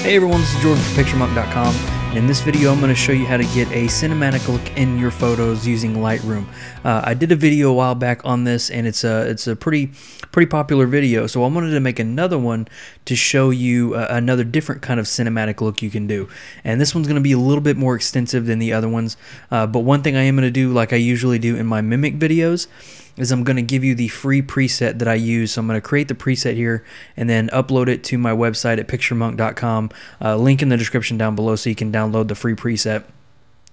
Hey everyone, this is Jordan from PictureMonk.com, and in this video I'm going to show you how to get a cinematic look in your photos using Lightroom. I did a video a while back on this, and it's a pretty popular video, so I wanted to make another one to show you another different kind of cinematic look you can do. And this one's going to be a little bit more extensive than the other ones, but one thing I am going to do, like I usually do in my mimic videos, is I'm going to give you the free preset that I use. So I'm going to create the preset here and then upload it to my website at PictureMonk.com. Link in the description down below so you can download the free preset.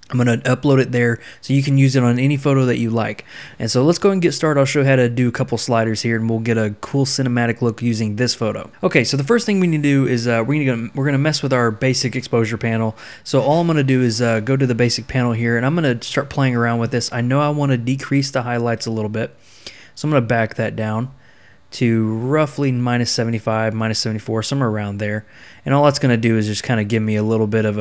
I'm going to upload it there so you can use it on any photo that you like. And so let's go and get started. I'll show you how to do a couple sliders here, and we'll get a cool cinematic look using this photo. Okay, so the first thing we need to do is we're going to mess with our basic exposure panel. So all I'm going to do is go to the basic panel here, and I'm going to start playing around with this. I know I want to decrease the highlights a little bit, so I'm going to back that down to roughly minus 75, minus 74, somewhere around there. And all that's going to do is just kind of give me a little bit of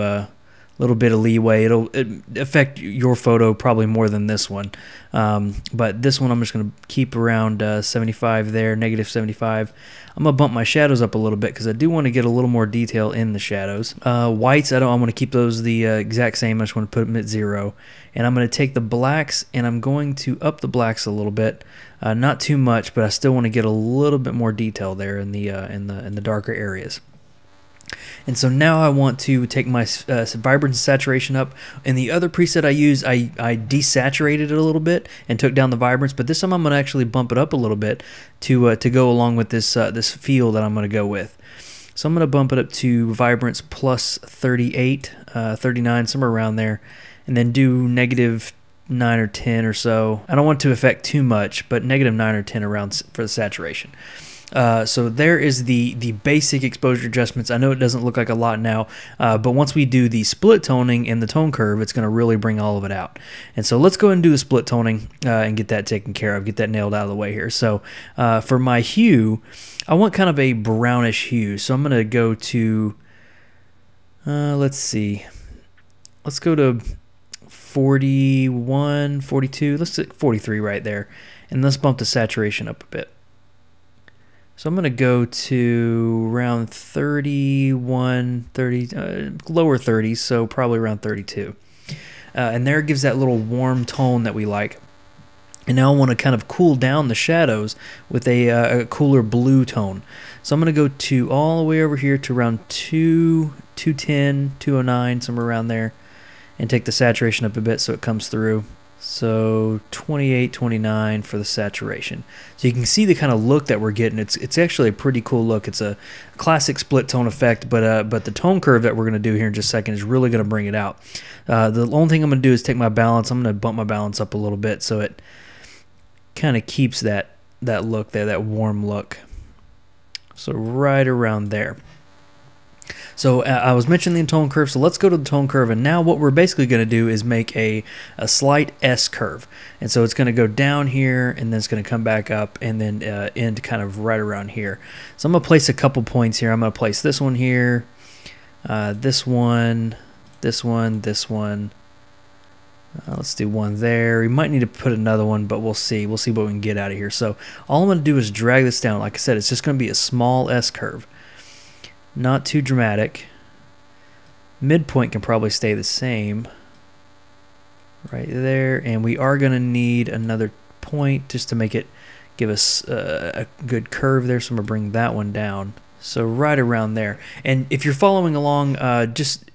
leeway. It'll affect your photo probably more than this one, but this one I'm just going to keep around 75 there, negative 75. I'm going to bump my shadows up a little bit because I do want to get a little more detail in the shadows. Whites, I want to keep those the exact same. I just want to put them at 0. And I'm going to take the blacks and I'm going to up the blacks a little bit, not too much, but I still want to get a little bit more detail there in the darker areas. And so now I want to take my vibrance and saturation up. In the other preset I used, I desaturated it a little bit and took down the vibrance, but this time I'm going to actually bump it up a little bit to go along with this this feel that I'm going to go with. So I'm going to bump it up to vibrance plus 38, 39, somewhere around there, and then do negative 9 or 10 or so. I don't want it to affect too much, but negative 9 or 10 around for the saturation. So there is the basic exposure adjustments. I know it doesn't look like a lot now, but once we do the split toning and the tone curve, it's going to really bring all of it out. And so let's go ahead and do the split toning and get that taken care of, get that nailed out of the way here. So for my hue, I want kind of a brownish hue. So I'm going to go to, let's see, let's go to 41, 42, let's hit 43 right there. And let's bump the saturation up a bit. So I'm going to go to around 31, 30, lower 30s, so probably around 32. And there it gives that little warm tone that we like. And now I want to kind of cool down the shadows with a cooler blue tone. So I'm going to go to all the way over here to around 210, 209, somewhere around there, and take the saturation up a bit so it comes through. So 28, 29 for the saturation. So you can see the kind of look that we're getting. It's actually a pretty cool look. It's a classic split tone effect, but the tone curve that we're going to do here in just a second is really going to bring it out. The only thing I'm going to do is take my balance. I'm going to bump my balance up a little bit so it kind of keeps that look there, that warm look. So right around there. So I was mentioning the tone curve, so let's go to the tone curve, and now what we're basically going to do is make a slight S curve. And so it's going to go down here, and then it's going to come back up, and then end kind of right around here. So I'm going to place a couple points here. I'm going to place this one here, this one, this one, this one. Let's do one there. We might need to put another one, but we'll see. We'll see what we can get out of here. So all I'm going to do is drag this down. Like I said, it's just going to be a small S curve. Not too dramatic. Midpoint can probably stay the same right there, and we are going to need another point just to make it give us a good curve there. So I'm going to bring that one down. So right around there. And if you're following along,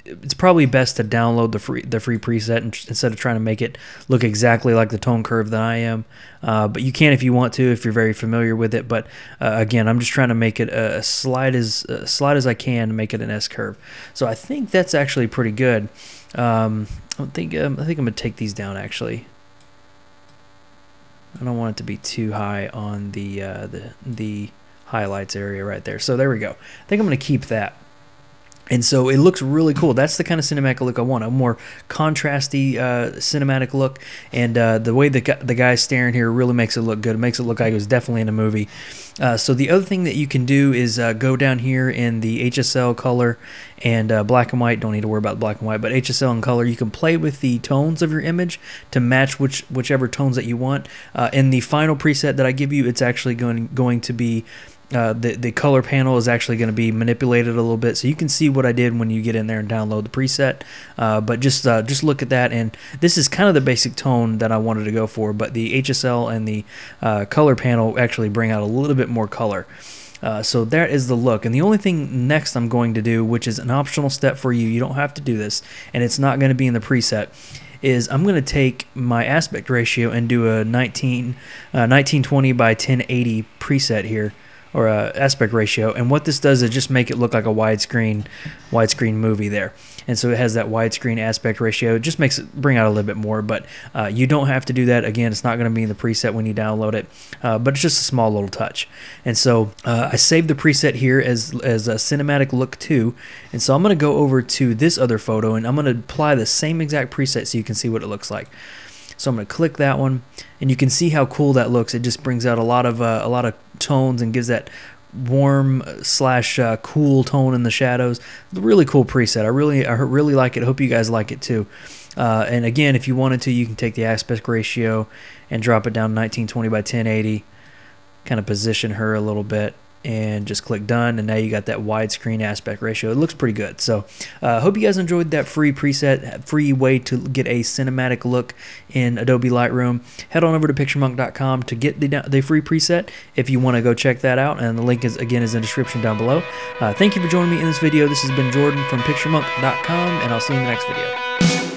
it's probably best to download the free preset instead of trying to make it look exactly like the tone curve that I am. But you can if you want to, if you're very familiar with it. But again, I'm just trying to make it as slight as I can to make it an S curve. So I think that's actually pretty good. I think I'm going to take these down actually. I don't want it to be too high on the highlights area right there. So there we go. I think I'm going to keep that. And so it looks really cool. That's the kind of cinematic look I want, a more contrasty cinematic look. And the way the guy's staring here really makes it look good. It makes it look like it was definitely in a movie. So the other thing that you can do is go down here in the HSL color and black and white. Don't need to worry about black and white, but HSL and color. You can play with the tones of your image to match whichever tones that you want. In the final preset that I give you, it's actually going to be the color panel is actually going to be manipulated a little bit, so you can see what I did when you get in there and download the preset. But just look at that, and this is kind of the basic tone that I wanted to go for, but the HSL and the color panel actually bring out a little bit more color. So that is the look. And the only thing next I'm going to do, which is an optional step for you, you don't have to do this, and it's not going to be in the preset, is I'm going to take my aspect ratio and do a 1920 by 1080 preset here, or aspect ratio. And what this does is just make it look like a widescreen movie there. And so it has that widescreen aspect ratio. It just makes it bring out a little bit more, but you don't have to do that. Again, it's not going to be in the preset when you download it, but it's just a small little touch. And so I saved the preset here as a cinematic look 2. And so I'm going to go over to this other photo, and I'm going to apply the same exact preset so you can see what it looks like. So I'm going to click that one, and you can see how cool that looks. It just brings out a lot of tones and gives that warm slash cool tone in the shadows. Really cool preset. I really like it. I hope you guys like it too. And again, if you wanted to, you can take the aspect ratio and drop it down to 1920 by 1080. Kind of position her a little bit, and just click done, and now you got that widescreen aspect ratio. It looks pretty good. So hope you guys enjoyed that free preset, free way to get a cinematic look in Adobe Lightroom. Head on over to picturemonk.com to get the free preset if you want to go check that out, and the link is in the description down below. Thank you for joining me in this video. This has been Jordan from picturemonk.com, and I'll see you in the next video.